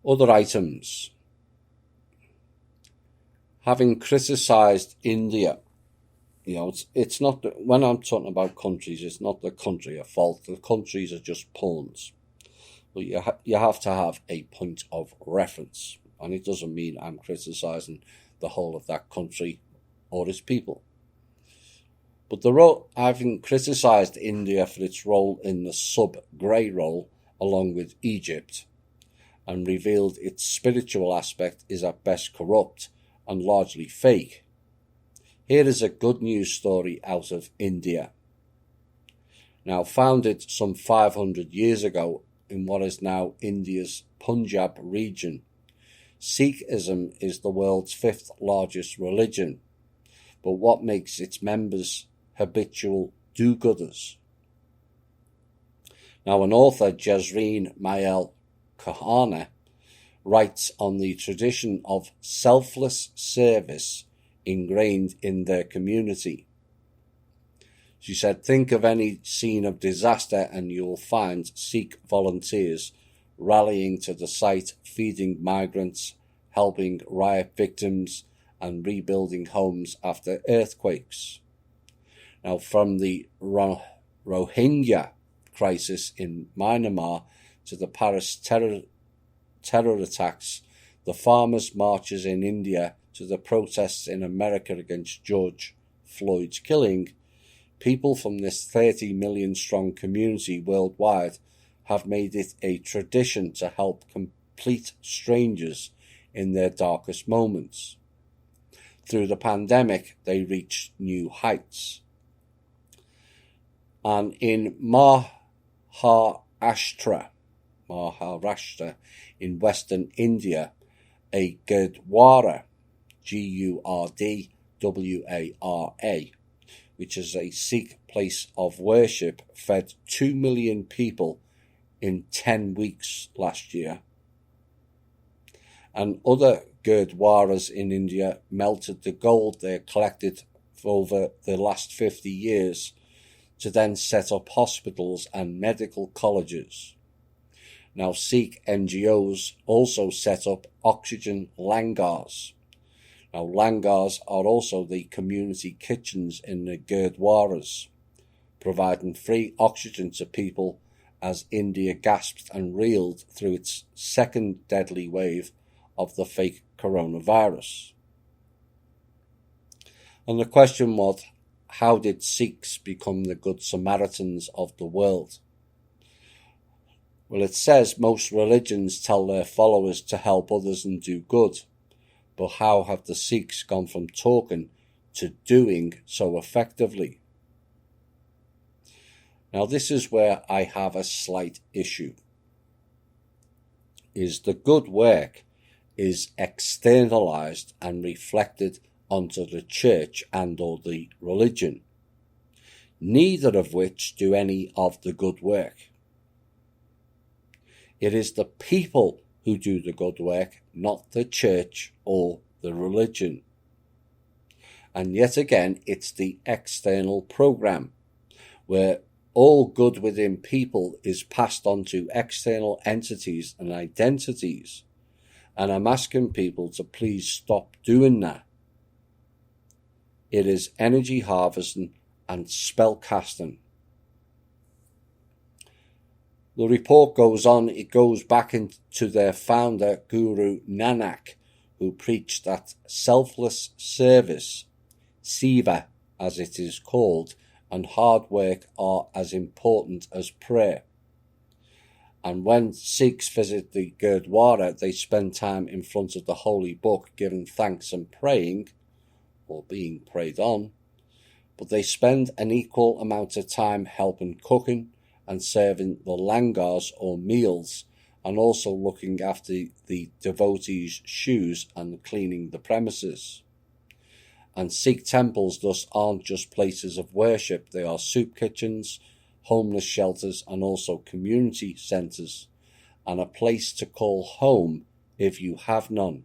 Other items. Having criticised India, it's not when I'm talking about countries, it's not the country at fault. The countries are just pawns. But you have to have a point of reference, and it doesn't mean I'm criticising the whole of that country or its people. But having criticised India for its role in the sub-grey role, along with Egypt, and revealed its spiritual aspect is at best corrupt and largely fake. Here is a good news story out of India. Now founded some 500 years ago in what is now India's Punjab region, Sikhism is the world's 5th largest religion, but what makes its members habitual do-gooders? Now an author, Jasreen Mayal Kahana, writes on the tradition of selfless service ingrained in their community. She said, think of any scene of disaster and you'll find Sikh volunteers rallying to the site, feeding migrants, helping riot victims, and rebuilding homes after earthquakes. Now, from the Rohingya crisis in Myanmar to the Paris terror attacks, the farmers' marches in India to the protests in America against George Floyd's killing, people from this 30 million strong community worldwide have made it a tradition to help complete strangers in their darkest moments. Through the pandemic, they reached new heights. And in Maharashtra in Western India, a Gurdwara, Gurdwara, which is a Sikh place of worship, fed 2 million people in 10 weeks last year. And other Gurdwaras in India melted the gold they collected over the last 50 years to then set up hospitals and medical colleges. Now, Sikh NGOs also set up oxygen langars. Now, langars are also the community kitchens in the Gurdwaras, providing free oxygen to people as India gasped and reeled through its second deadly wave of the fake coronavirus. And the question was, how did Sikhs become the good Samaritans of the world? Well, it says most religions tell their followers to help others and do good. But how have the Sikhs gone from talking to doing so effectively? Now, this is where I have a slight issue. Is the good work is externalized and reflected onto the church and or the religion, neither of which do any of the good work. It is the people who do the good work, not the church or the religion. And yet again, it's the external program, where all good within people is passed on to external entities and identities. And I'm asking people to please stop doing that. It is energy harvesting and spell casting. The report goes on, it goes back into their founder, Guru Nanak, who preached that selfless service, seva as it is called, and hard work are as important as prayer. And when Sikhs visit the Gurdwara, they spend time in front of the holy book giving thanks and praying, or being prayed on, but they spend an equal amount of time helping cooking and serving the langars or meals, and also looking after the devotees' shoes and cleaning the premises. And Sikh temples thus aren't just places of worship, they are soup kitchens, homeless shelters, and also community centres, and a place to call home if you have none.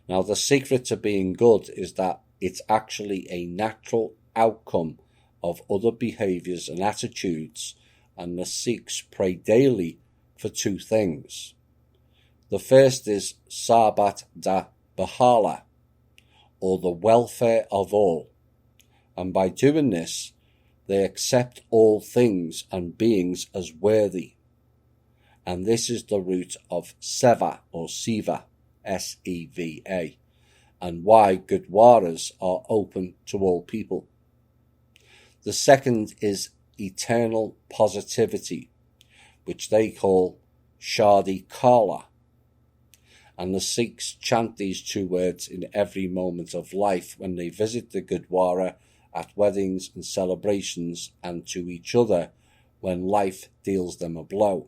Now, the secret to being good is that it's actually a natural outcome of other behaviours and attitudes, and the Sikhs pray daily for two things. The first is Sabat da Bahala, or the welfare of all, and by doing this, they accept all things and beings as worthy. And this is the root of Seva or Siva, S-E-V-A, and why Gurdwaras are open to all people. The second is eternal positivity, which they call Shadi Kala. And the Sikhs chant these two words in every moment of life when they visit the Gurdwara, at weddings and celebrations, and to each other when life deals them a blow.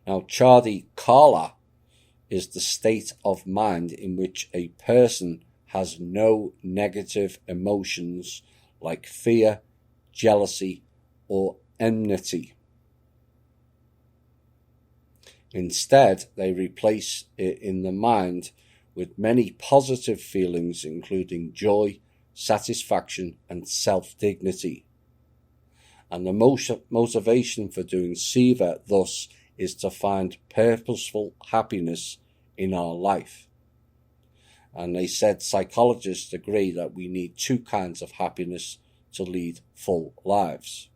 Now, Chadi Kala is the state of mind in which a person has no negative emotions like fear, jealousy, or enmity. Instead, they replace it in the mind with many positive feelings, including joy, satisfaction, and self-dignity. And the motivation for doing Siva, thus, is to find purposeful happiness in our life. And they said psychologists agree that we need two kinds of happiness to lead full lives.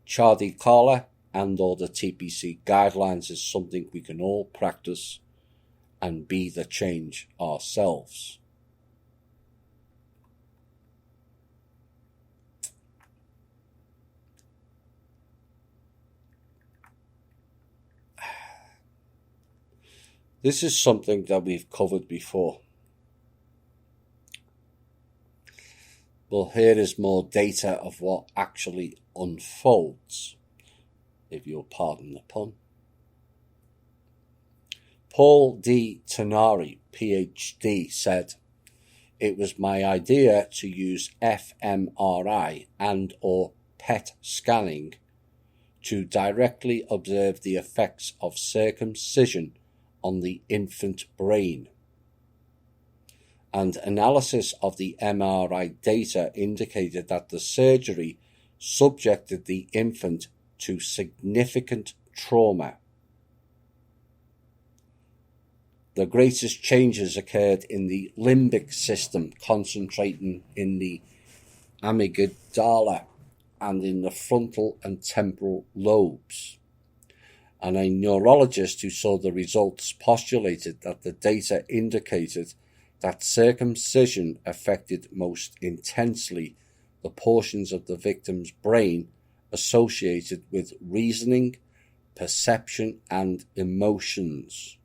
Chadi Kala and or the TPC guidelines is something we can all practice and be the change ourselves. This is something that we've covered before. But here is more data of what actually unfolds, if you'll pardon the pun. Paul D. Tenari, PhD, said, "It was my idea to use fMRI and or PET scanning to directly observe the effects of circumcision on the infant brain. And analysis of the MRI data indicated that the surgery subjected the infant to significant trauma. The greatest changes occurred in the limbic system, concentrating in the amygdala and in the frontal and temporal lobes. And a neurologist who saw the results postulated that the data indicated that circumcision affected most intensely the portions of the victim's brain associated with reasoning, perception, and emotions."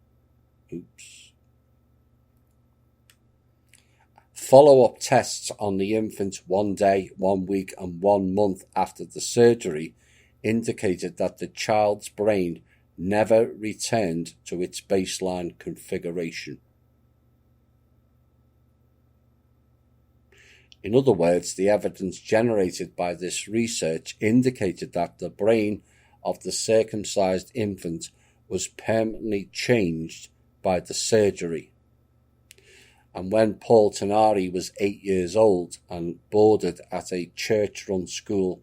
Follow-up tests on the infant 1 day, 1 week, and 1 month after the surgery indicated that the child's brain never returned to its baseline configuration. In other words, the evidence generated by this research indicated that the brain of the circumcised infant was permanently changed by the surgery. And when Paul Tenari was 8 years old and boarded at a church-run school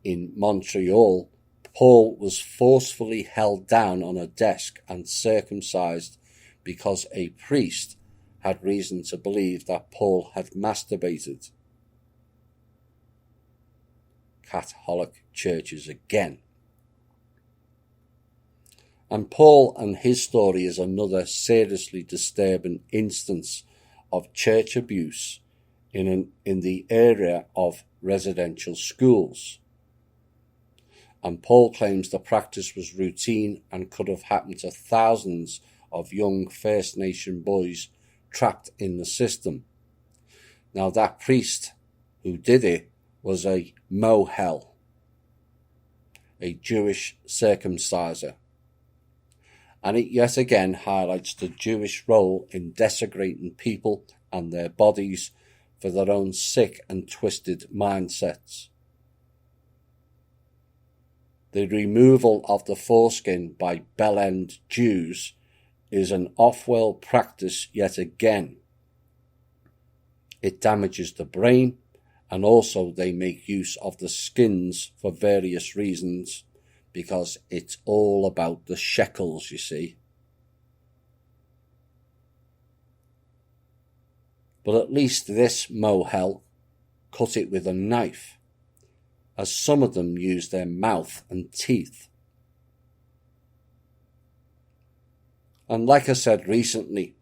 in Montreal, Paul was forcefully held down on a desk and circumcised because a priest had reason to believe that Paul had masturbated. Catholic churches again. And Paul and his story is another seriously disturbing instance of church abuse in the area of residential schools. And Paul claims the practice was routine and could have happened to thousands of young First Nation boys trapped in the system. Now that priest who did it was a Mohel, a Jewish circumciser. And it yet again highlights the Jewish role in desecrating people and their bodies for their own sick and twisted mindsets. The removal of the foreskin by bell-end Jews is an off-world practice yet again. It damages the brain And also they make use of the skins for various reasons, because it's all about the shekels, you see. But at least this mohel cut it with a knife, as some of them use their mouth and teeth. And like I said recently,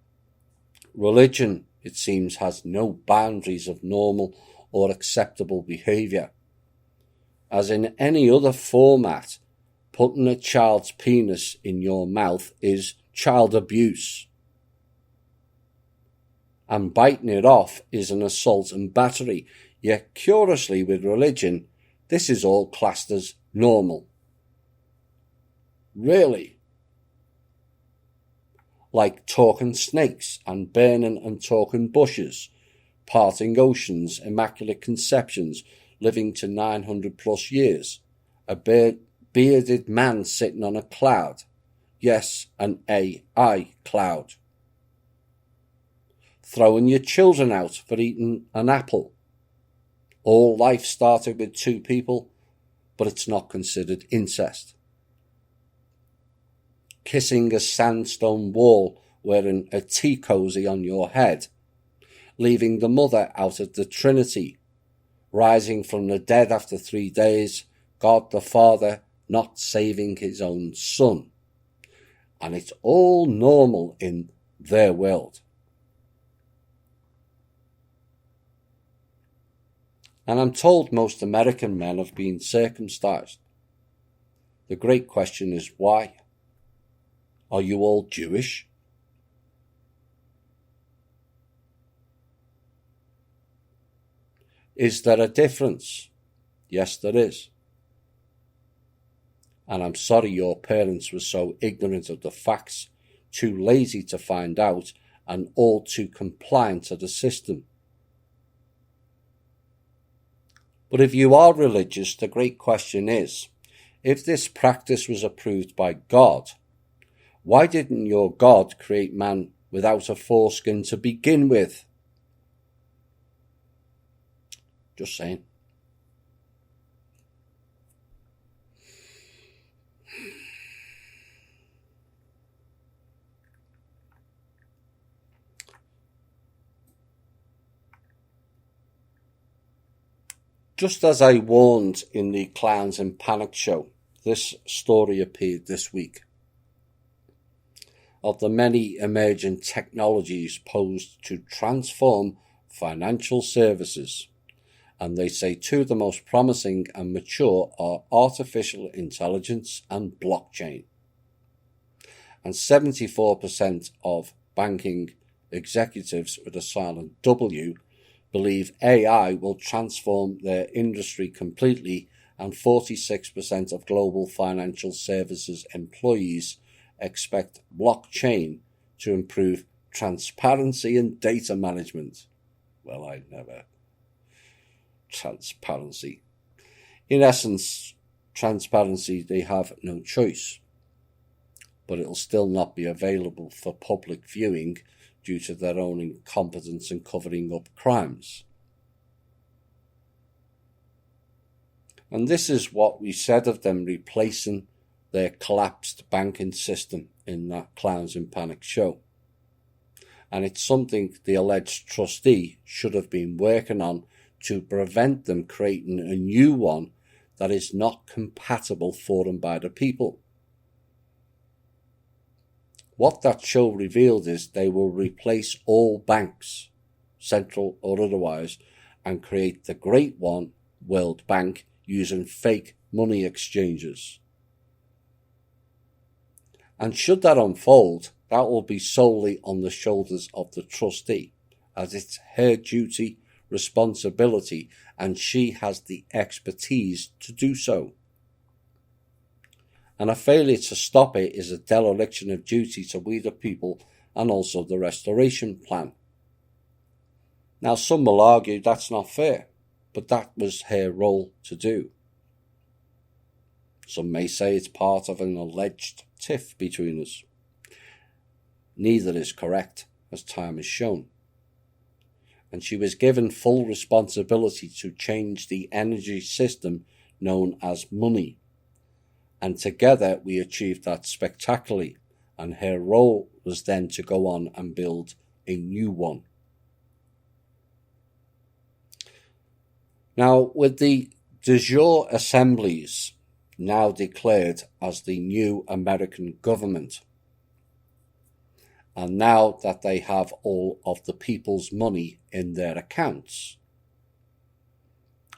religion, it seems, has no boundaries of normal or acceptable behaviour. As in any other format, putting a child's penis in your mouth is child abuse. And biting it off is an assault and battery. Yet curiously, with religion, this is all classed as normal. Really? Like talking snakes and burning and talking bushes, parting oceans, immaculate conceptions, living to 900 plus years, a bearded man sitting on a cloud. Yes, an AI cloud. Throwing your children out for eating an apple. All life started with two people, but it's not considered incest. Kissing a sandstone wall wearing a tea cosy on your head. Leaving the mother out of the Trinity. Rising from the dead after 3 days. God the Father not saving his own son. And it's all normal in their world. And I'm told most American men have been circumcised. The great question is why? Are you all Jewish? Is there a difference? Yes, there is. And I'm sorry your parents were so ignorant of the facts, too lazy to find out, and all too compliant to the system. But if you are religious, the great question is, if this practice was approved by God, why didn't your God create man without a foreskin to begin with? Just saying. Just as I warned in the Clowns in Panic show, this story appeared this week. Of the many emerging technologies posed to transform financial services. And they say two of the most promising and mature are artificial intelligence and blockchain. And 74% of banking executives with a silent W believe AI will transform their industry completely, and 46% of global financial services employees expect blockchain to improve transparency and data management. Well, I never. Transparency. In essence, transparency, they have no choice. But it'll still not be available for public viewing due to their own incompetence in covering up crimes. And this is what we said of them replacing their collapsed banking system in that Clowns in Panic show. And it's something the alleged trustee should have been working on to prevent them creating a new one that is not compatible for them by the people. What that show revealed is they will replace all banks, central or otherwise, and create the great one, World Bank, using fake money exchanges. And should that unfold, that will be solely on the shoulders of the trustee, as it's her duty, responsibility, and she has the expertise to do so. And a failure to stop it is a dereliction of duty to we the people and also the restoration plan. Now some will argue that's not fair, but that was her role to do. Some may say it's part of an alleged tiff between us. Neither is correct, as time has shown. and she was given full responsibility to change the energy system known as money. And together we achieved that spectacularly, and her role was then to go on and build a new one. Now, with the de jure assemblies now declared as the new American government, and now that they have all of the people's money in their accounts,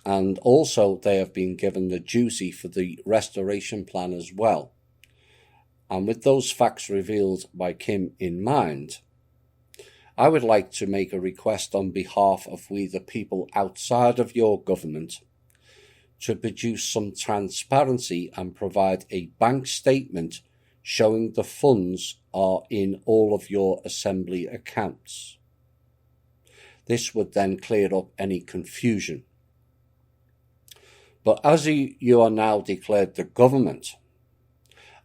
and also they have been given the duty for the restoration plan as well, and with those facts revealed by Kim in mind, I would like to make a request on behalf of we the people outside of your government to produce some transparency and provide a bank statement showing the funds are in all of your assembly accounts. This would then clear up any confusion. But as you are now declared the government,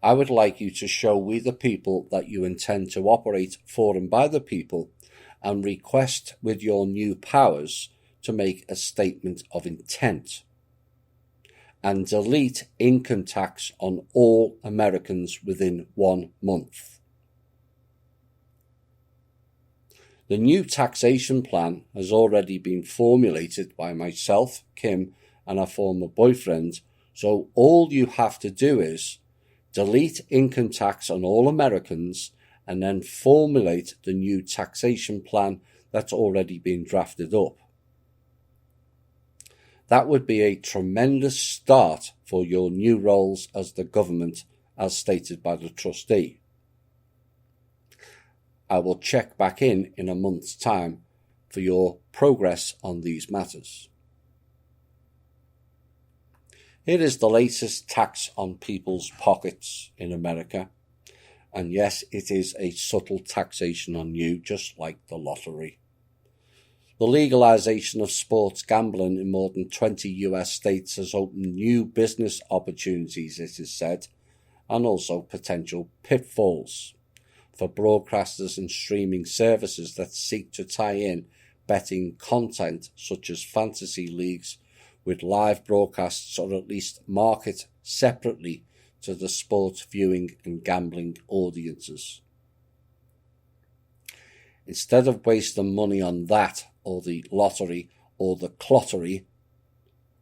I would like you to show we the people that you intend to operate for and by the people, and request with your new powers to make a statement of intent and delete income tax on all Americans within 1 month. The new taxation plan has already been formulated by myself, Kim, and a former boyfriend, so all you have to do is delete income tax on all Americans and then formulate the new taxation plan that's already been drafted up. That would be a tremendous start for your new roles as the government, as stated by the trustee. I will check back in a month's time for your progress on these matters. It is the latest tax on people's pockets in America. And yes, it is a subtle taxation on you, just like the lottery. The legalization of sports gambling in more than 20 US states has opened new business opportunities, it is said, and also potential pitfalls for broadcasters and streaming services that seek to tie in betting content such as fantasy leagues with live broadcasts, or at least market separately to the sports viewing and gambling audiences. Instead of wasting money on that, or the lottery, or the clottery,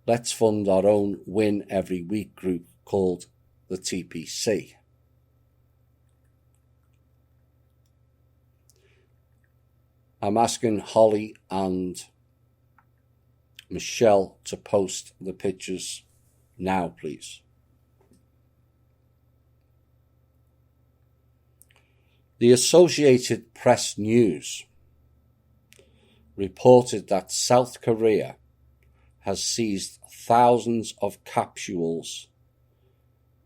let's fund our own Win Every Week group called the TPC. I'm asking Holly and Michelle to post the pictures now, please. The Associated Press News reported that South Korea has seized thousands of capsules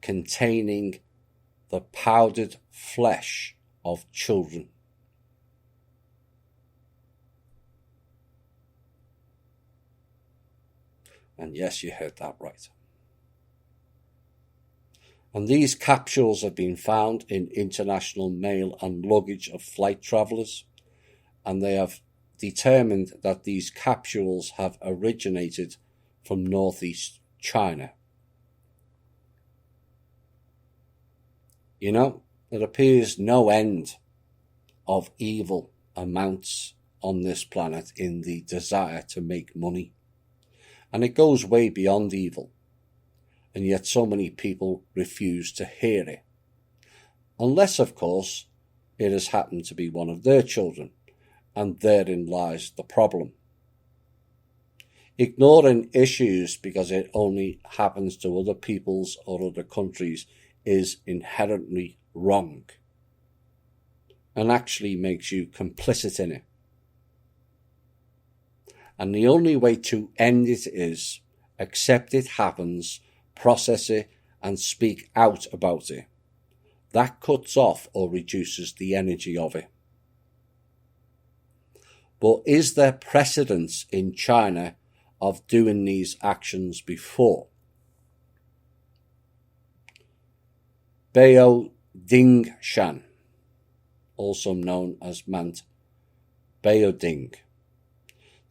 containing the powdered flesh of children. And yes, you heard that right. And these capsules have been found in international mail and luggage of flight travellers, and they have determined that these capsules have originated from northeast China. You know, there appears no end of evil amounts on this planet in the desire to make money. And it goes way beyond evil. And yet so many people refuse to hear it. Unless, of course, it has happened to be one of their children, and therein lies the problem. Ignoring issues because it only happens to other peoples or other countries is inherently wrong, and actually makes you complicit in it. And the only way to end it is accept it happens, process it, and speak out about it. That cuts off or reduces the energy of it. But is there precedence in China of doing these actions before? Bao Dingshan, also known as Mount Baoding,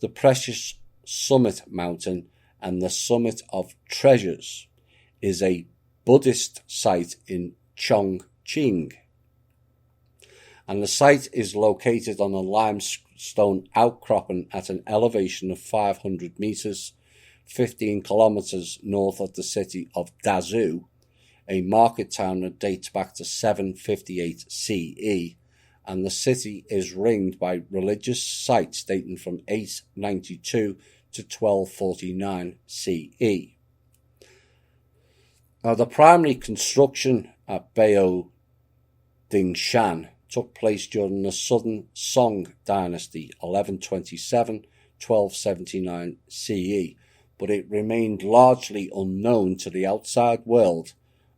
the precious summit mountain and the summit of treasures is a Buddhist site in Chongqing, and the site is located on a limestone outcropping at an elevation of 500 meters, 15 kilometers north of the city of Dazhou, a market town that dates back to 758 CE, and the city is ringed by religious sites dating from 892 to 1249 CE. Now, the primary construction at Beijing Dingshan took place during the Southern Song dynasty, 1127-1279 CE, but it remained largely unknown to the outside world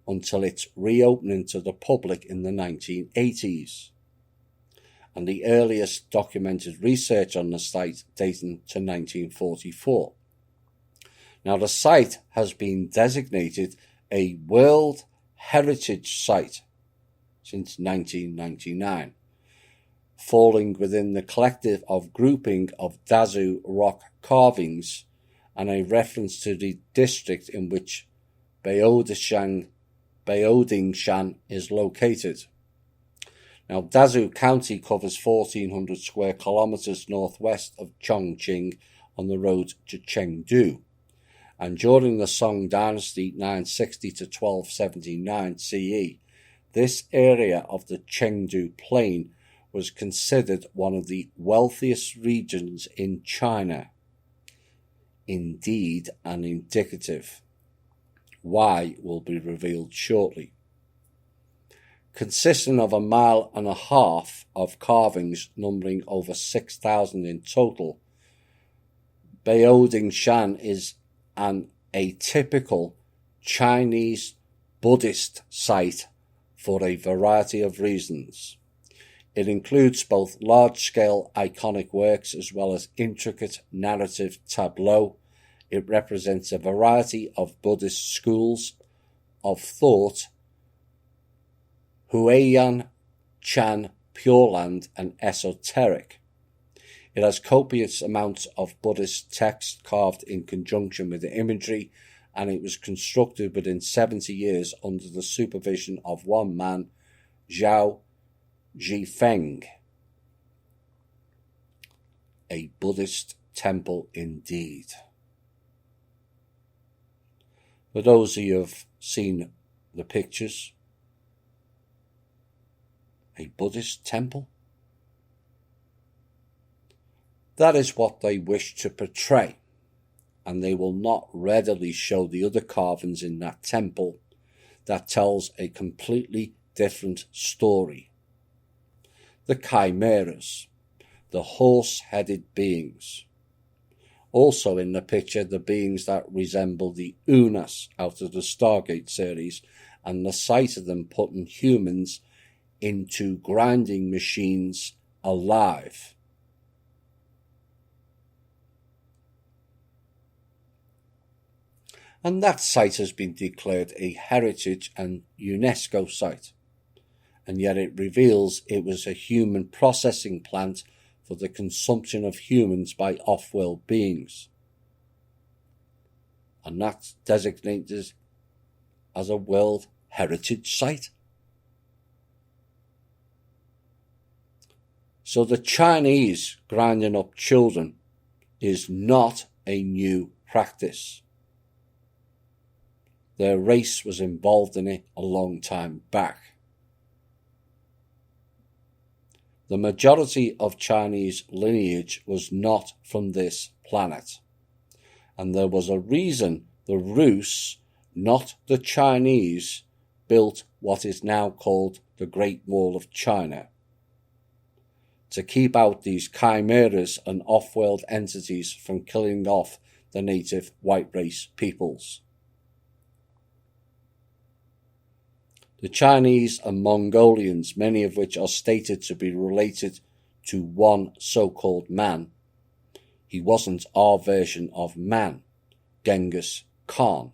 until its reopening to the public in the 1980s, and the earliest documented research on the site dating to 1944. Now, the site has been designated a World Heritage Site since 1999, falling within the collective of grouping of Dazhou rock carvings and a reference to the district in which Beijing is located. Now, Dazhou County covers 1,400 square kilometers northwest of Chongqing on the road to Chengdu, and during the Song dynasty 960 to 1279 CE, this area of the Chengdu Plain was considered one of the wealthiest regions in China. Indeed and indicative. Why will be revealed shortly. Consisting of 1.5 miles of carvings numbering over 6,000 in total, Beijing is an atypical Chinese Buddhist site for a variety of reasons. It includes both large-scale iconic works as well as intricate narrative tableaux. It represents a variety of Buddhist schools of thought: Huayan, Chan, Pure Land, and Esoteric. It has copious amounts of Buddhist text carved in conjunction with the imagery, and it was constructed within 70 years under the supervision of one man, Zhao Zhifeng. A Buddhist temple indeed. For those of you who have seen the pictures, a Buddhist temple? That is what they wish to portray, and they will not readily show the other carvings in that temple that tells a completely different story. The chimeras, the horse-headed beings. Also in the picture, the beings that resemble the Unas out of the Stargate series, and the sight of them putting humans into grinding machines alive. And that site has been declared a heritage and UNESCO site, and yet it reveals it was a human processing plant for the consumption of humans by off-world beings. And that's designated as a World Heritage Site. So the Chinese grinding up children is not a new practice. Their race was involved in it a long time back. The majority of Chinese lineage was not from this planet, and there was a reason the Rus, not the Chinese, built what is now called the Great Wall of China, to keep out these chimeras and off-world entities from killing off the native white race peoples. The Chinese and Mongolians, many of which are stated to be related to one so-called man, he wasn't our version of man, Genghis Khan.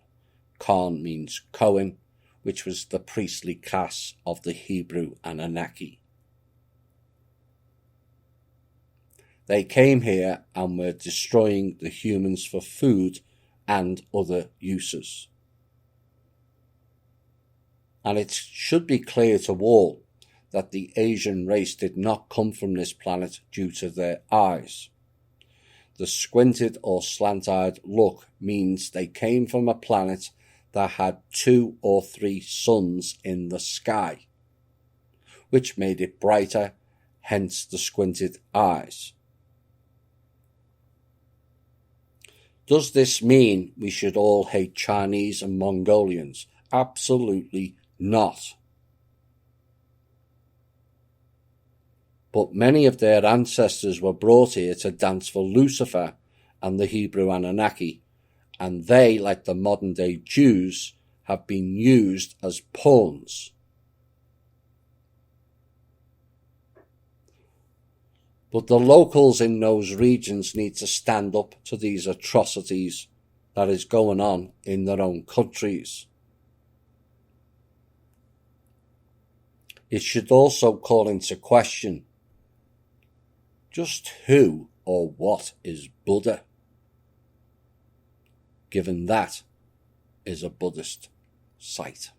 Khan means Cohen, which was the priestly class of the Hebrew Anunnaki. They came here and were destroying the humans for food and other uses. And it should be clear to all that the Asian race did not come from this planet due to their eyes. The squinted or slant-eyed look means they came from a planet that had 2 or 3 suns in the sky, which made it brighter, hence the squinted eyes. Does this mean we should all hate Chinese and Mongolians? Absolutely not. But many of their ancestors were brought here to dance for Lucifer and the Hebrew Anunnaki, and they, like the modern-day Jews, have been used as pawns. But the locals in those regions need to stand up to these atrocities that is going on in their own countries. It should also call into question just who or what is Buddha, given that is a Buddhist site.